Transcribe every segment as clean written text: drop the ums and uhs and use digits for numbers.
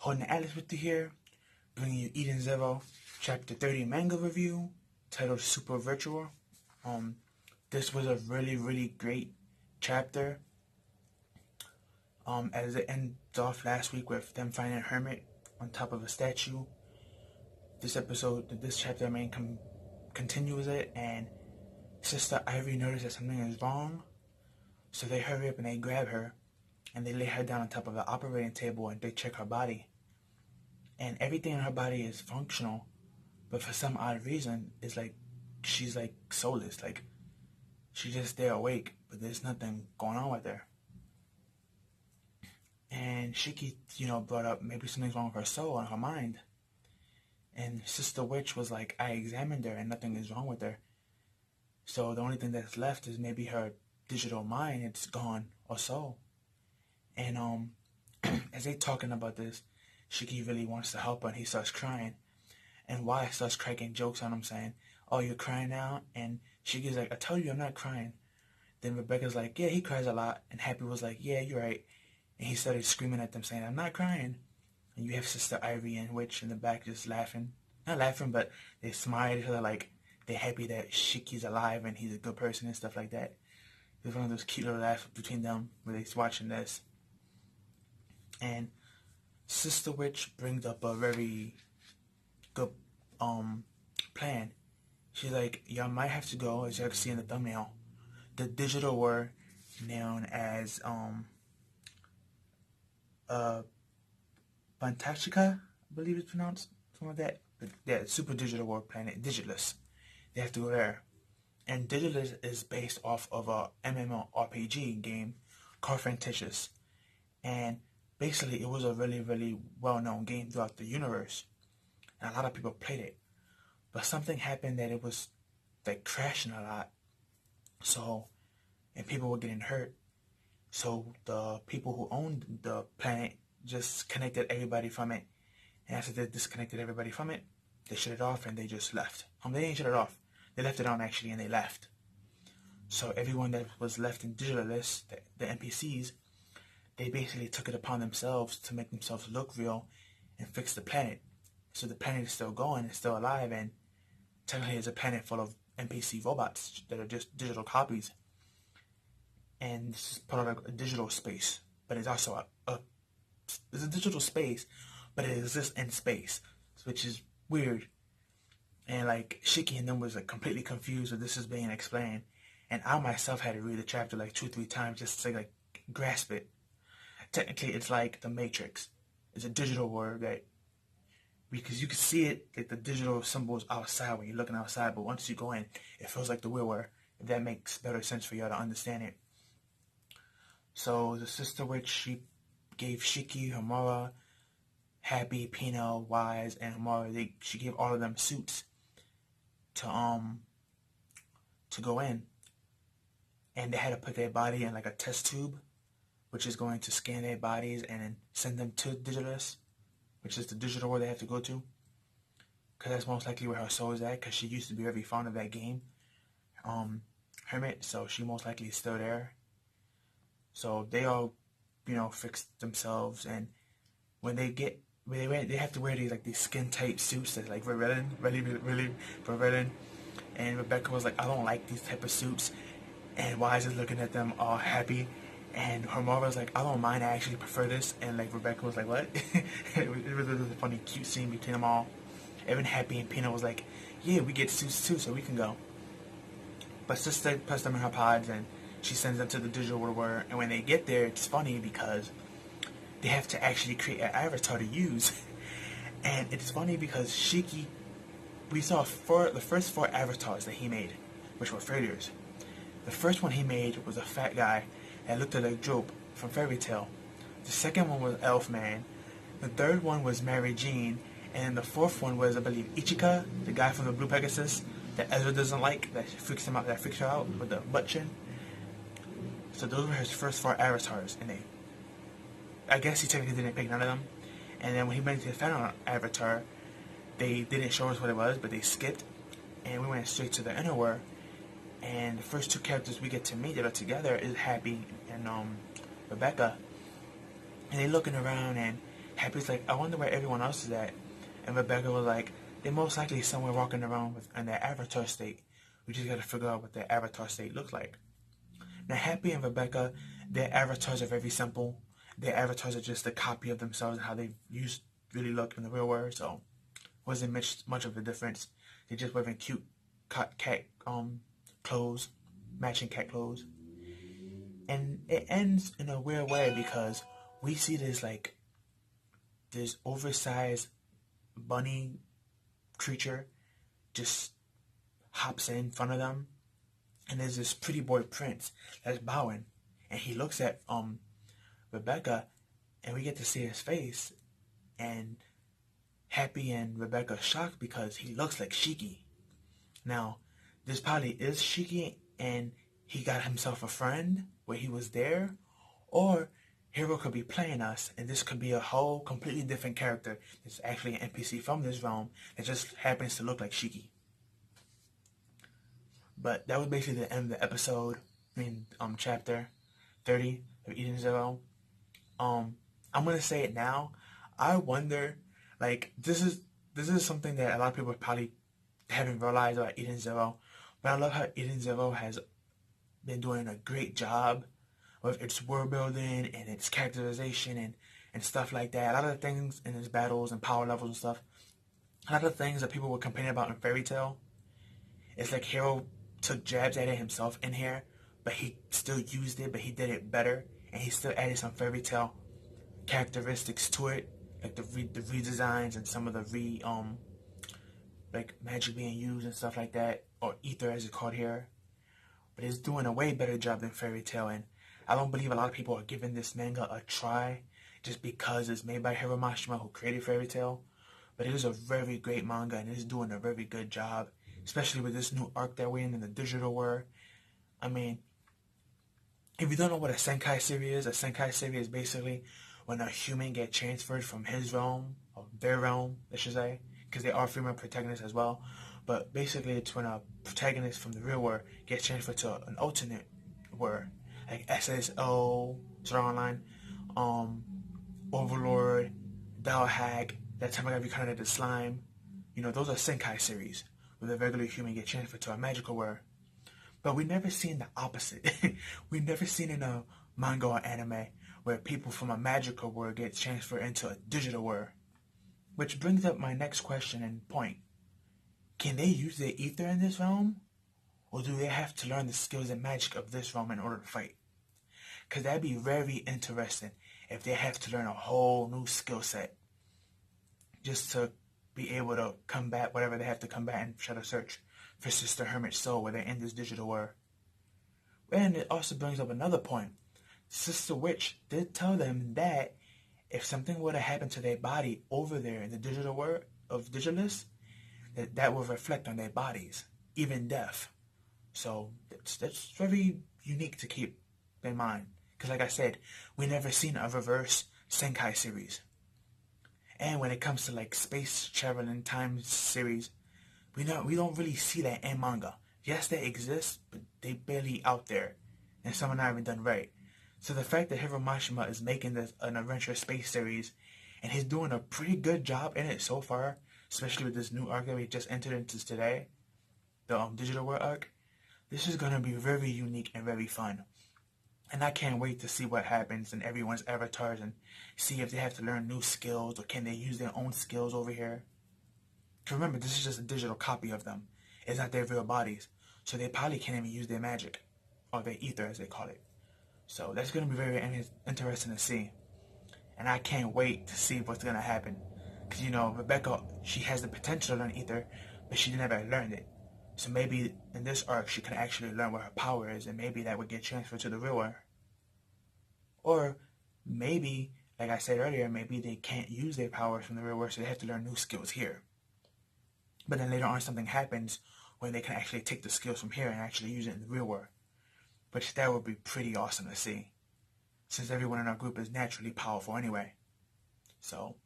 Holding Atlas with you here, bringing you Eden Zero, Chapter 30 manga review, titled Super Virtual. This was a really great chapter. As it ends off last week with them finding a hermit on top of a statue. This chapter, continues it, and Sister Ivy notices that something is wrong, so they hurry up and they grab her, and they lay her down on top of the operating table and they check her body. And everything in her body is functional, but for some odd reason, it's like she's like soulless. Like she's just there awake, but there's nothing going on with her. And Shiki, brought up maybe something's wrong with her soul and her mind. And Sister Witch was like, I examined her and nothing is wrong with her. So the only thing that's left is maybe her digital mind. It's gone or so. And as they talking about this, Shiki really wants to help her, and he starts crying. And Wyatt starts cracking jokes on him, saying, "Oh, you're crying now?" And Shiki's like, "I told you I'm not crying." Then Rebecca's like, "Yeah, he cries a lot." And Happy was like, "Yeah, you're right." And he started screaming at them, saying, "I'm not crying." And you have Sister Ivy and Witch in the back just laughing. Not laughing, but they smile at each other like they're happy that Shiki's alive and he's a good person and stuff like that. There's one of those cute little laughs between them where they're watching this. And Sister Witch brings up a very good plan. She's like, y'all might have to go, as you can see in the thumbnail, the digital world known as Pantachika, I believe it's pronounced, something like that. But yeah, super digital world planet, Digitalist. They have to go there. And Digitalist is based off of a MMORPG game called Fantastious. And basically, it was a really well-known game throughout the universe. And a lot of people played it. But something happened that it was like crashing a lot. So, and people were getting hurt. So the people who owned the planet just connected everybody from it. And after they disconnected everybody from it, they shut it off and they just left. They didn't shut it off. They left it on actually and they left. So everyone that was left in Digitalist, the NPCs, they basically took it upon themselves to make themselves look real and fix the planet. So the planet is still going, it's still alive, and technically it's a planet full of NPC robots that are just digital copies. And this is part of a digital space, but it's also it's a digital space, but it exists in space, which is weird. And like Shiki and them was like completely confused when this is being explained, and I myself had to read the chapter like 2-3 times just to like grasp it. Technically, it's like the Matrix. It's a digital world that, because you can see it, like the digital symbols outside when you're looking outside, but once you go in, it feels like the real world. If that makes better sense for y'all to understand it. So the Sister Witch, she gave Shiki, Hamura, Happy, Pino, Wise, and Hamura, she gave all of them suits to go in. And they had to put their body in like a test tube, which is going to scan their bodies and then send them to Digitalist, which is the digital world they have to go to. Because that's most likely where her soul is at, because she used to be very fond of that game, Hermit, so she most likely is still there. So they all, fixed themselves, and when they have to wear these skin-tight suits that's like really revealing. And Rebecca was like, I don't like these type of suits. And Wise is looking at them all happy. And her mother was like, I don't mind, I actually prefer this. And like Rebecca was like, what? it was a funny, cute scene between them all. Even Happy and Pino was like, yeah, we get suits too, so we can go. But Sister puts them in her pods and she sends them to the digital world. And when they get there, it's funny because they have to actually create an avatar to use. And it's funny because Shiki, we saw the first 4 avatars that he made, which were failures. The first one he made was a fat guy that looked like Job from Fairy Tail. The second one was Elfman. The third one was Mary Jean. And the fourth one was, I believe, Ichika, the guy from the Blue Pegasus that Ezra doesn't like, that freaks her out with the butt chin. So those were his first 4 avatars, and I guess he technically didn't pick none of them. And then when he went to the final avatar, they didn't show us what it was, but they skipped, and we went straight to the inner world. And the first 2 characters we get to meet that are together is Happy and Rebecca. And they're looking around, and Happy's like, I wonder where everyone else is at. And Rebecca was like, they're most likely somewhere walking around in their avatar state. We just gotta figure out what their avatar state looks like. Now, Happy and Rebecca, their avatars are very simple. Their avatars are just a copy of themselves and how they really look in the real world. So, wasn't much of a difference. They just wearing cute cat clothes, matching cat clothes. And it ends in a weird way because we see this oversized bunny creature just hops in front of them, and there's this pretty boy prince that's bowing, and he looks at Rebecca, and we get to see his face, and Happy and Rebecca are shocked because he looks like Shiki. Now, this probably is Shiki, and he got himself a friend where he was there, or Hero could be playing us, and this could be a whole completely different character. It's actually an NPC from this realm that just happens to look like Shiki. But that was basically the end of the episode. Chapter 30 of Eden Zero. I'm gonna say it now. I wonder, this is something that a lot of people probably haven't realized about Eden Zero, but I love how Eden Zero has been doing a great job with its world building and its characterization and stuff like that. A lot of the things in its battles and power levels and stuff, a lot of the things that people were complaining about in Fairy Tail, it's like Hero took jabs at it himself in here, but he still used it, but he did it better, and he still added some Fairy Tail characteristics to it, like the redesigns and some of the magic being used and stuff like that, or ether as it's called here. But it's doing a way better job than Fairy Tail, and I don't believe a lot of people are giving this manga a try just because it's made by Hiro Mashima, who created Fairy Tail. But it is a very great manga, and it's doing a very good job, especially with this new arc that we're in the digital world. I mean, if you don't know what a Senkai series is, a Senkai series is basically when a human gets transferred from his realm, or their realm, I should say, because they are female protagonists as well. But basically, it's when a protagonist from the real world gets transferred to an alternate world, like SSO, Sword Art Online, Overlord, Dao Hack, that time I got reincarnated the slime. Those are Senkai series, where the regular human get transferred to a magical world. But we never seen the opposite. We never seen in a manga or anime where people from a magical world get transferred into a digital world. Which brings up my next question and point. Can they use their ether in this realm? Or do they have to learn the skills and magic of this realm in order to fight? Because that'd be very interesting if they have to learn a whole new skill set just to be able to combat whatever they have to combat and try to search for Sister Hermit's soul where they're in this digital world. And it also brings up another point. Sister Witch did tell them that if something were to happen to their body over there in the digital world of Digitalist, that will reflect on their bodies, even death. So that's very unique to keep in mind. Because like I said, we never seen a reverse Senkai series. And when it comes to space travel and time series, we don't really see that in manga. Yes, they exist, but they barely out there, and some are not even done right. So the fact that Hiro Mashima is making this an adventure space series, and he's doing a pretty good job in it so far, especially with this new arc that we just entered into today, the digital world arc, this is gonna be very unique and very fun. And I can't wait to see what happens in everyone's avatars and see if they have to learn new skills or can they use their own skills over here. Remember, this is just a digital copy of them. It's not their real bodies. So they probably can't even use their magic. Or their ether, as they call it. So that's going to be very interesting to see. And I can't wait to see what's going to happen. Because, Rebecca, she has the potential to learn ether, but she never learned it. So maybe in this arc, she can actually learn what her power is, and maybe that would get transferred to the real world. Or maybe, like I said earlier, maybe they can't use their powers from the real world, so they have to learn new skills here. But then later on something happens where they can actually take the skills from here and actually use it in the real world. Which that would be pretty awesome to see, since everyone in our group is naturally powerful anyway. So,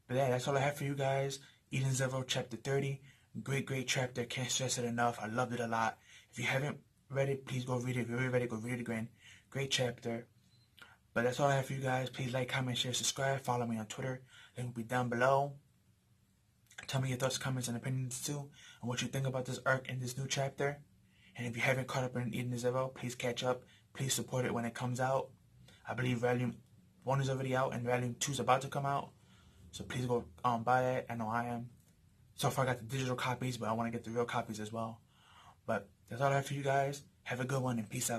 but yeah, that's all I have for you guys. Eden Zero Chapter 30. Great chapter. Can't stress it enough. I loved it a lot. If you haven't read it, please go read it. If you're already ready, go read it again. Great chapter. But But that's all I have for you guys. Please like, comment, share, subscribe. Follow me on Twitter. Link will be down below. Tell me your thoughts, comments, and opinions too, and what you think about this arc and this new chapter. And if you haven't caught up in Eden Zero, please catch up. Please support it when it comes out. I believe Volume 1 is already out and Volume 2 is about to come out. So please go buy that. I know I am. So far I got the digital copies, but I want to get the real copies as well. But that's all I have for you guys. Have a good one and peace out.